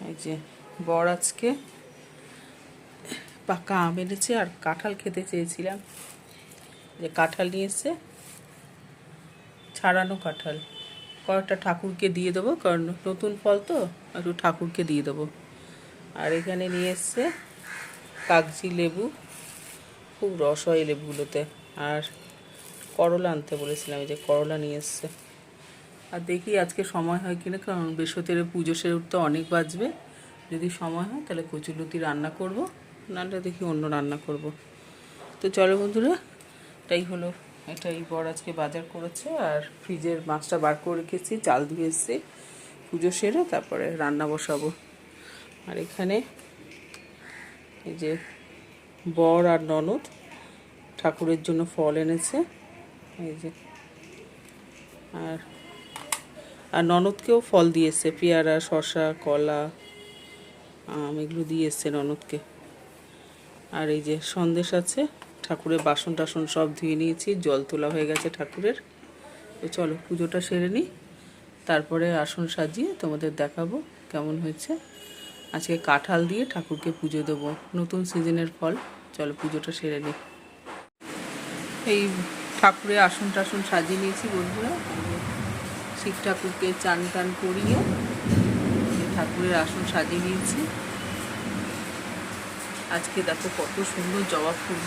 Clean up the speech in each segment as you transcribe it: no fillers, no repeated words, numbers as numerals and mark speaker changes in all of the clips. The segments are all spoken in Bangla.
Speaker 1: এই যে বর আজকে পাকা আম এনেছে আর কাঁঠাল খেতে চেয়েছিলাম, যে কাঁঠাল নিয়ে এসছে, ছাড়ানো কাঁঠাল। কয়েকটা ঠাকুরকে দিয়ে দেবো, কারণ নতুন ফল তো, একটু ঠাকুরকে দিয়ে দেবো। আর এখানে নিয়ে এসছে কাগজি লেবু, খুব রস হয় লেবুগুলোতে। আর করলা আনতে বলেছিলাম, এই যে করলা নিয়ে এসছে। আর দেখি আজকে সময় হয় কিনা, কারণ বৃহস্পতিবারে পুজো সেরে উঠতে অনেক বাজবে। যদি সময় হয় তাহলে কচুলতি রান্না করব, নাহলে দেখি অন্য রান্না করব। তো চলো বন্ধুরা, এটাই বর আজকে বাজার করেছে। আর ফ্রিজের মাছটা বার করে রেখেছি, চাল ধুয়ে এসেছি, পুজো সেরে তারপরে রান্না বসাবো। আর এখানে এই যে বর আর ননদ ঠাকুরের জন্য ফল এনেছে, এই যে। আর ননদকেও ফল দিয়ে এসছে, পেয়ারা, শসা, কলা, আম, এগুলো দিয়ে এসছে ননদকে। আর এই যে সন্দেশ আছে। ঠাকুরের বাসন টাসন সব ধুয়ে নিয়েছি, জল তোলা হয়ে গেছে ঠাকুরের। তো চলো পুজোটা সেরে নিই, তারপরে আসন সাজিয়ে তোমাদের দেখাবো কেমন হয়েছে। আজকে কাঁঠাল দিয়ে ঠাকুরকে পুজো দেবো, নতুন সিজনের ফল। চলো পুজোটা সেরে নিই। এই ঠাকুরের আসন টাসন সাজিয়ে নিয়েছি বন্ধুরা। শিব ঠাকুরকে চান টান করিয়ে ঠাকুরের আসন সাজিয়ে নিয়েছি। আজকে দেখো কত সুন্দর জবা ফুল।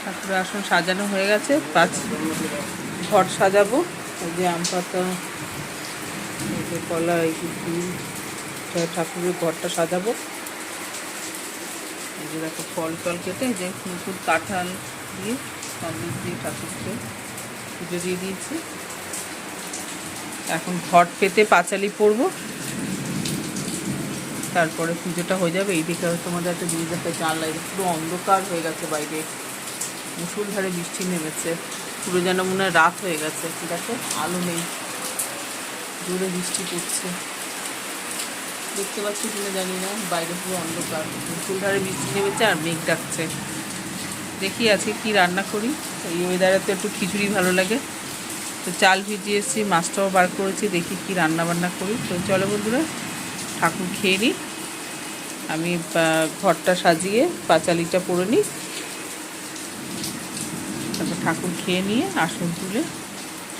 Speaker 1: ঠাকুরের আসন সাজানো হয়ে গেছে, ঘর সাজাবো। এই যে আম পাতা, এই যে কলা, এই যে ফুল, ঠাকুরের ঘরটা সাজাবো। এই যে দেখো ফল টল কেটে, এই যে নতুন কাঁঠাল দিয়ে সন্দেশ দিয়ে ঠাকুরকে পুজো দিয়ে দিয়েছি। এখন ঘট পেতে পাঁচালি পরবো, তারপরে পুজোটা হয়ে যাবে। এই দিকে তোমাদের একটা জিনিস দেখা, জানলা পুরো অন্ধকার হয়ে গেছে, বাইরে মুষলধারে বৃষ্টি নেমেছে, পুরো যেন মনে হয় রাত হয়ে গেছে। দেখো আলো নেই, জোরে বৃষ্টি পড়ছে, দেখতে পাচ্ছি কিনা জানি না, বাইরে পুরো অন্ধকার, মুষলধারে বৃষ্টি নেমেছে আর মেঘ ডাকছে। দেখি আজকে কি রান্না করি। এই ওয়েদারে তো একটু খিচুড়ি ভালো লাগে, তো চাল ভিজিয়ে এসেছি, মাছটাও বার করেছি, দেখি কি রান্না বান্না করি। তো চলো বন্ধুরা, ঠাকুর খেয়ে নিই, আমি ঘরটা সাজিয়ে পাঁচালিটা পরে নিই, তারপর ঠাকুর খেয়ে নিয়ে আসন তুলে।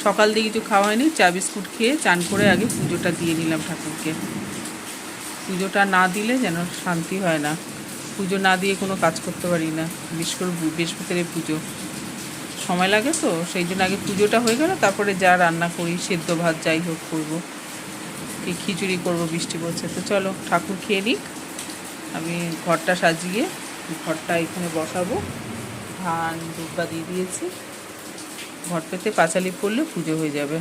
Speaker 1: সকাল দিয়ে কিছু খাওয়া হয়নি, চা বিস্কুট খেয়ে চান করে আগে পুজোটা দিয়ে নিলাম ঠাকুরকে। পুজোটা না দিলে যেন শান্তি হয় না, পুজো না দিয়ে কোনো কাজ করতে পারি না। বিশেষ করে বৃহস্পতির পুজো সময় লাগে, তো সেই জন্য আগে পুজোটা হয়ে গেল, তারপরে যা রান্না করি, সেদ্ধ ভাত যাই হোক করবো, কি খিচুড়ি করবো, বৃষ্টি পড়ছে। তো চলো ঠাকুর খেয়ে নিক, আমি ঘরটা সাজিয়ে ঘরটা এখানে বসাবো। ধান দুব্বা দিয়ে দিয়েছি, ঘর পেতে পাঁচালি পড়লে পুজো হয়ে যাবে।